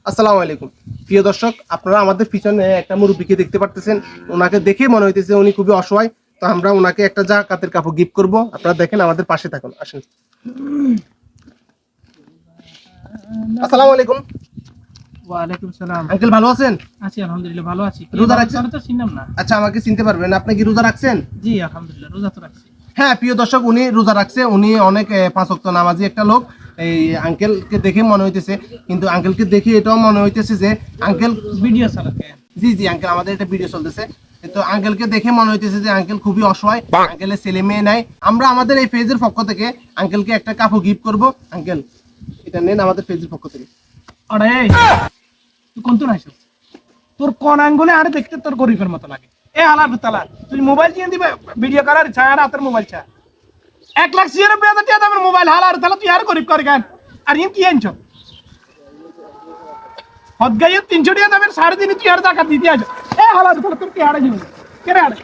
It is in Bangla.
আসসালামু আলাইকুম প্রিয় দর্শক, আপনারা আমাদের পিছনে একটা মুরব্বীকে দেখতে পারতেছেন। ওনাকে দেখে মনে হইতেছে উনি খুবই অসহায়। তো আমরা ওনাকে একটা জাকাতের কাপড় গিফট করব। আপনারা দেখেন, আমাদের পাশে থাকুন, আসেন। আসসালামু আলাইকুম ওয়ালাইকুম সালাম। আঙ্কেল, ভালো আছেন? আছি আলহামদুলিল্লাহ, ভালো আছি। রোজা রাখছেন? তো চিনলাম না। আচ্ছা, আমাকে চিনতে পারবেন? আপনি কি রোজা রাখছেন? জি আলহামদুলিল্লাহ, রোজা তো রাখছি। হ্যাঁ প্রিয় দর্শক, উনি রোজা রাখছে। উনি অনেক পাঁচ ওয়াক্ত নামাজি একটা লোক। এই আঙ্কেলকে দেখে মনে হইতেছে, কিন্তু আঙ্কেলকে দেখে এটাও মনে হইতেছে যে আঙ্কেল ভিডিও চালাতে। জি জি আঙ্কেল, আমাদের একটা ভিডিও চলতেছে। তো আঙ্কেলকে দেখে মনে হইতেছে যে আঙ্কেল খুবই অসহায়, আঙ্কেলের ছেলে মেয়ে নাই। আমরা আমাদের এই পেজের পক্ষ থেকে আঙ্কেলকে একটা কাপড় গিফট করব। আঙ্কেল, এটা নেন আমাদের পেজের পক্ষ থেকে। আরে তুই কোন তো নাইছিস? তোর কোন আঙ্গুলে আরে দেখতে তোর গরিবের মতো লাগে। এ হালার তালা, তুই মোবাইল দিয়ে দিবে ভিডিও করার ইচ্ছা, আর হাতের মোবাইল চা 1,96,000 টাকা দামের মোবাইল। হালার তালা, তুই আর গরিব করে কেন? আর ইন কি আনছ? হদগাইয়ের 300 টাকা দামের 3.5 তুই আর টাকা দিতে আছ। এ হালার তালা, তোর কি আড়ে জীবন কেরে আড়ে